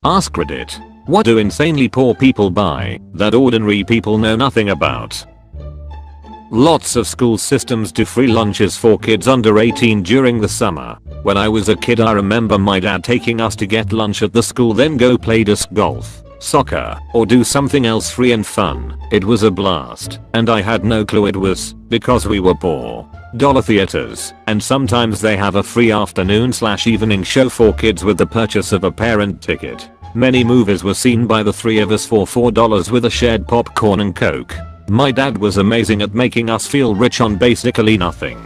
Askreddit. What do insanely poor people buy that ordinary people know nothing about? Lots of school systems do free lunches for kids under 18 during the summer. When I was a kid, I remember my dad taking us to get lunch at the school, then go play disc golf, soccer, or do something else free and fun. It was a blast, and I had no clue it was because we were poor. Dollar theaters, and sometimes they have a free afternoon/evening show for kids with the purchase of a parent ticket. Many movies were seen by the three of us for $4 with a shared popcorn and coke. My dad was amazing at making us feel rich on basically nothing.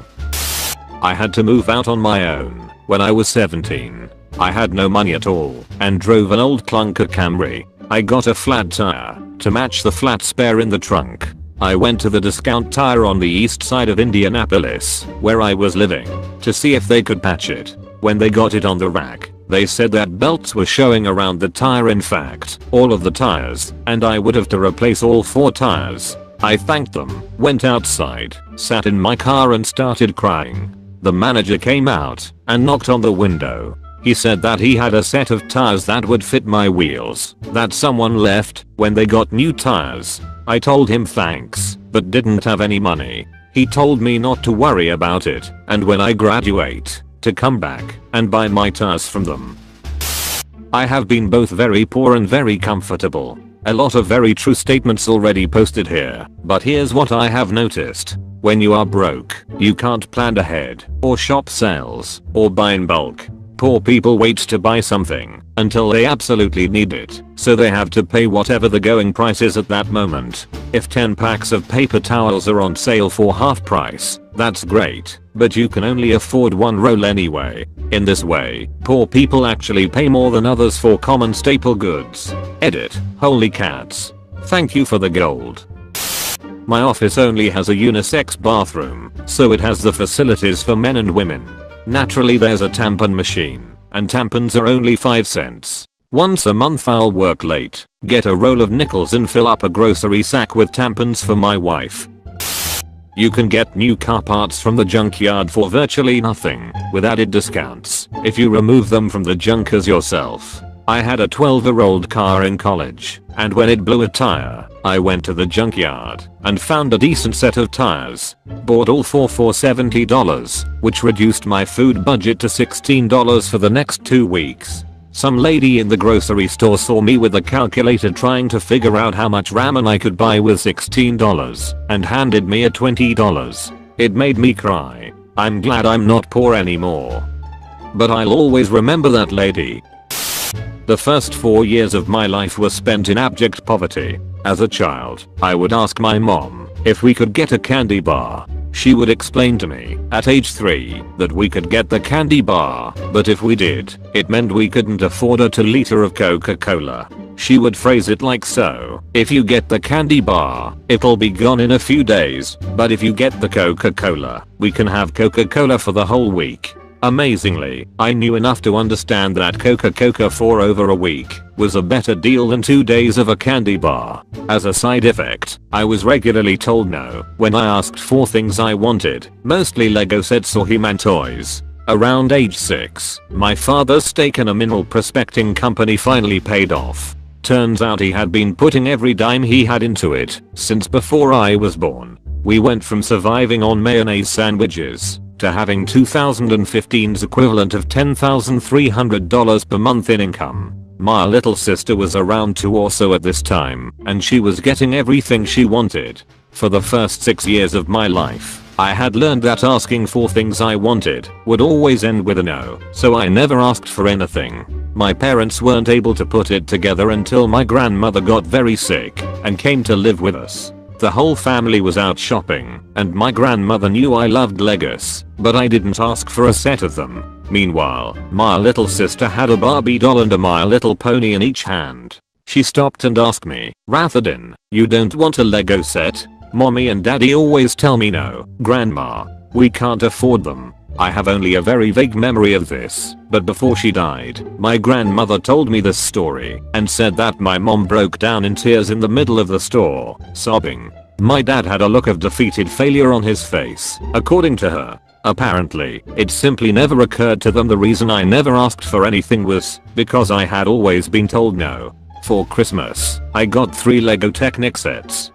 I had to move out on my own when I was 17. I had no money at all and drove an old clunker Camry. I got a flat tire to match the flat spare in the trunk. I went to the discount tire on the east side of Indianapolis, where I was living, to see if they could patch it. When they got it on the rack, they said that belts were showing around the tire, in fact, all of the tires, and I would have to replace all 4 tires. I thanked them, went outside, sat in my car and started crying. The manager came out and knocked on the window. He said that he had a set of tires that would fit my wheels that someone left when they got new tires. I told him thanks, but didn't have any money. He told me not to worry about it, and when I graduate, to come back and buy my tires from them. I have been both very poor and very comfortable. A lot of very true statements already posted here, but here's what I have noticed. When you are broke, you can't plan ahead, or shop sales, or buy in bulk. Poor people wait to buy something until they absolutely need it, so they have to pay whatever the going price is at that moment. If 10 packs of paper towels are on sale for half price, that's great, but you can only afford 1 roll anyway. In this way, poor people actually pay more than others for common staple goods. Edit. Holy cats. Thank you for the gold. My office only has a unisex bathroom, so it has the facilities for men and women. Naturally, there's a tampon machine, and tampons are only 5 cents. Once a month I'll work late, get a roll of nickels and fill up a grocery sack with tampons for my wife. You can get new car parts from the junkyard for virtually nothing, with added discounts, if you remove them from the junkers yourself. I had a 12-year-old car in college, and when it blew a tire, I went to the junkyard and found a decent set of tires. Bought all 4 for $70, which reduced my food budget to $16 for the next 2 weeks. Some lady in the grocery store saw me with a calculator trying to figure out how much ramen I could buy with $16 and handed me a $20. It made me cry. I'm glad I'm not poor anymore. But I'll always remember that lady. The first 4 years of my life were spent in abject poverty. As a child, I would ask my mom if we could get a candy bar. She would explain to me, at age 3, that we could get the candy bar, but if we did, it meant we couldn't afford a 2-liter of Coca-Cola. She would phrase it like so: if you get the candy bar, it'll be gone in a few days, but if you get the Coca-Cola, we can have Coca-Cola for the whole week. Amazingly, I knew enough to understand that Coca-Cola for over a week was a better deal than 2 days of a candy bar. As a side effect, I was regularly told no when I asked for things I wanted, mostly Lego sets or He-Man toys. Around age 6, my father's stake in a mineral prospecting company finally paid off. Turns out he had been putting every dime he had into it since before I was born. We went from surviving on mayonnaise sandwiches to having 2015's equivalent of $10,300 per month in income. My little sister was around 2 or so at this time, and she was getting everything she wanted. For the first 6 years of my life, I had learned that asking for things I wanted would always end with a no, so I never asked for anything. My parents weren't able to put it together until my grandmother got very sick and came to live with us. The whole family was out shopping, and my grandmother knew I loved Legos, but I didn't ask for a set of them. Meanwhile, my little sister had a Barbie doll and a My Little Pony in each hand. She stopped and asked me, "Ratherdin, you don't want a Lego set? Mommy and Daddy always tell me no, Grandma. We can't afford them." I have only a very vague memory of this, but before she died, my grandmother told me this story and said that my mom broke down in tears in the middle of the store, sobbing. My dad had a look of defeated failure on his face, according to her. Apparently, it simply never occurred to them the reason I never asked for anything was because I had always been told no. For Christmas, I got 3 Lego Technic sets.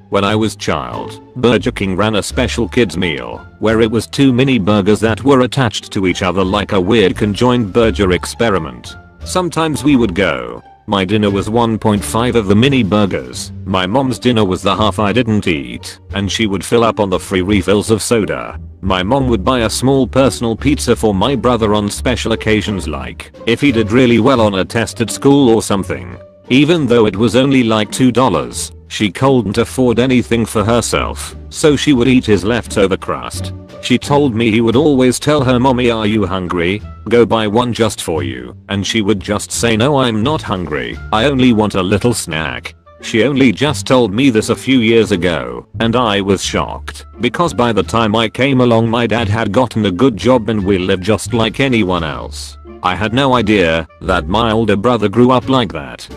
When I was child, Burger King ran a special kids meal, where it was 2 mini burgers that were attached to each other like a weird conjoined burger experiment. Sometimes we would go. My dinner was 1.5 of the mini burgers, my mom's dinner was the half I didn't eat, and she would fill up on the free refills of soda. My mom would buy a small personal pizza for my brother on special occasions like if he did really well on a test at school or something. Even though it was only like $2, she couldn't afford anything for herself, so she would eat his leftover crust. She told me he would always tell her, "Mommy, are you hungry? Go buy one just for you," and she would just say, "No, I'm not hungry, I only want a little snack." She only just told me this a few years ago, and I was shocked, because by the time I came along my dad had gotten a good job and we lived just like anyone else. I had no idea that my older brother grew up like that.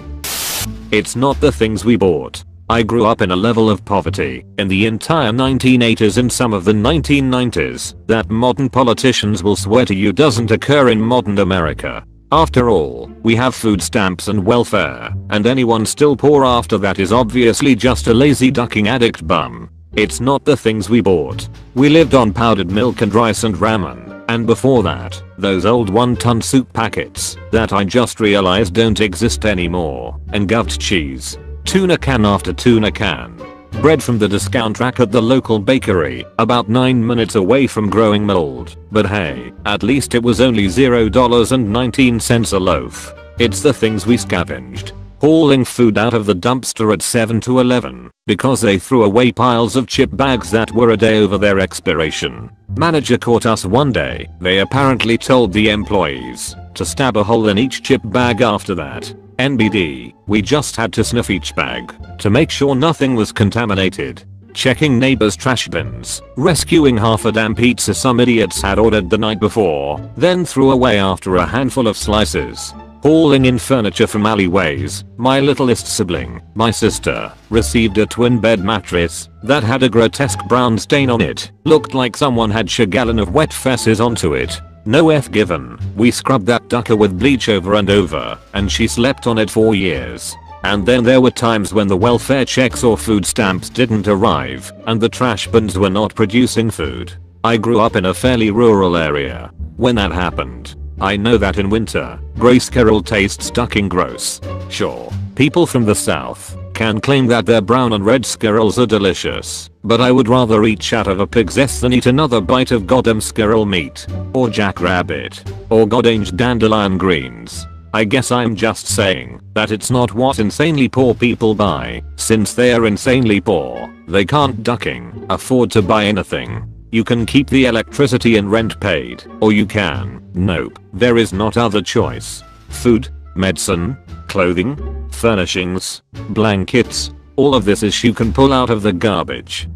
It's not the things we bought. I grew up in a level of poverty in the entire 1980s and some of the 1990s that modern politicians will swear to you doesn't occur in modern America. After all, we have food stamps and welfare, and anyone still poor after that is obviously just a lazy ducking addict bum. It's not the things we bought. We lived on powdered milk and rice and ramen, and before that, those old 1-ton soup packets that I just realized don't exist anymore, and goved cheese. Tuna can after tuna can. Bread from the discount rack at the local bakery, about 9 minutes away from growing mold. But hey, at least it was only $0.19 a loaf. It's the things we scavenged. Hauling food out of the dumpster at 7 to 11 because they threw away piles of chip bags that were a day over their expiration. Manager caught us one day. They apparently told the employees to stab a hole in each chip bag after that. NBD, we just had to sniff each bag to make sure nothing was contaminated. Checking neighbors' trash bins, rescuing half a damn pizza some idiots had ordered the night before, then threw away after a handful of slices. Hauling in furniture from alleyways. My littlest sibling, my sister, received a twin bed mattress that had a grotesque brown stain on it. Looked like someone had a gallon of wet feces onto it. No F given. We scrubbed that ducker with bleach over and over, and she slept on it for years. And then there were times when the welfare checks or food stamps didn't arrive, and the trash bins were not producing food. I grew up in a fairly rural area. When that happened, I know that in winter, gray squirrel tastes ducking gross. Sure, people from the south can claim that their brown and red squirrels are delicious, but I would rather eat chat of a pig's ass than eat another bite of goddamn squirrel meat, or jackrabbit, or goddamn dandelion greens. I guess I'm just saying that it's not what insanely poor people buy. Since they are insanely poor, they can't ducking afford to buy anything. You can keep the electricity and rent paid, or you can, nope, there is not other choice. Food, medicine, clothing, furnishings, blankets, all of this is you can pull out of the garbage.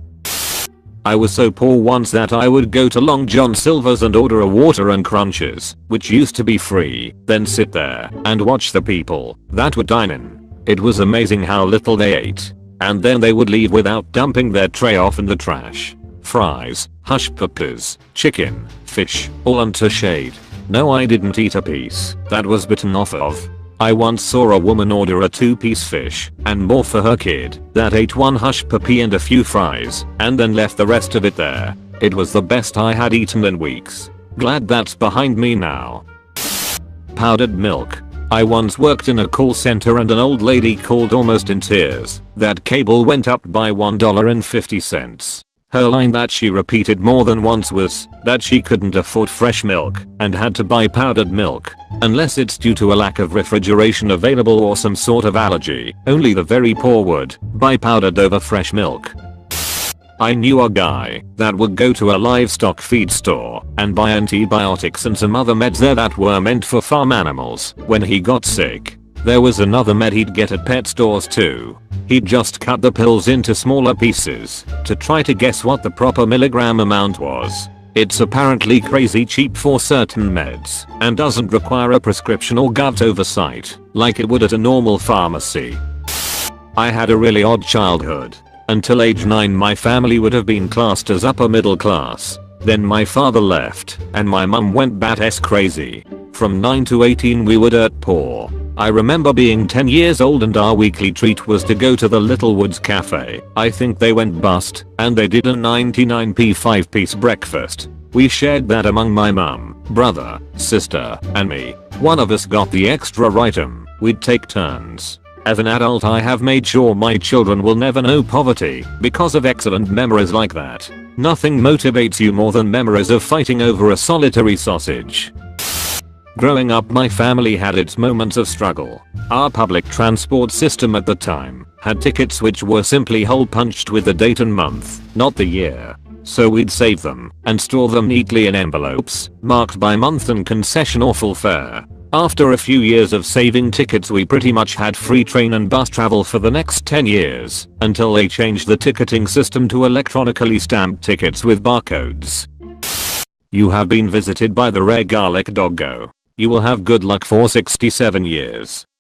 I was so poor once that I would go to Long John Silver's and order a water and crunches, which used to be free, then sit there and watch the people that were dining. It was amazing how little they ate, and then they would leave without dumping their tray off in the trash. Fries, hush puppies, chicken, fish, all unto shade. No, I didn't eat a piece that was bitten off of. I once saw a woman order a 2-piece fish and more for her kid that ate one hush puppy and a few fries and then left the rest of it there. It was the best I had eaten in weeks. Glad that's behind me now. Powdered milk. I once worked in a call center and an old lady called almost in tears that cable went up by $1.50. Her line that she repeated more than once was that she couldn't afford fresh milk and had to buy powdered milk. Unless it's due to a lack of refrigeration available or some sort of allergy, only the very poor would buy powdered over fresh milk. I knew a guy that would go to a livestock feed store and buy antibiotics and some other meds there that were meant for farm animals when he got sick. There was another med he'd get at pet stores too. He'd just cut the pills into smaller pieces to try to guess what the proper milligram amount was. It's apparently crazy cheap for certain meds and doesn't require a prescription or gut oversight like it would at a normal pharmacy. I had a really odd childhood. Until age 9 my family would have been classed as upper middle class. Then my father left and my mum went bat-s crazy. From 9 to 18 we were dirt poor. I remember being 10 years old and our weekly treat was to go to the Little Woods Cafe. I think they went bust and they did a 99p 5-piece breakfast. We shared that among my mum, brother, sister, and me. One of us got the extra item. We'd take turns. As an adult I have made sure my children will never know poverty because of excellent memories like that. Nothing motivates you more than memories of fighting over a solitary sausage. Growing up my family had its moments of struggle. Our public transport system at the time had tickets which were simply hole punched with the date and month, not the year. So we'd save them and store them neatly in envelopes, marked by month and concession or full fare. After a few years of saving tickets we pretty much had free train and bus travel for the next 10 years, until they changed the ticketing system to electronically stamped tickets with barcodes. You have been visited by the rare garlic doggo. You will have good luck for 67 years.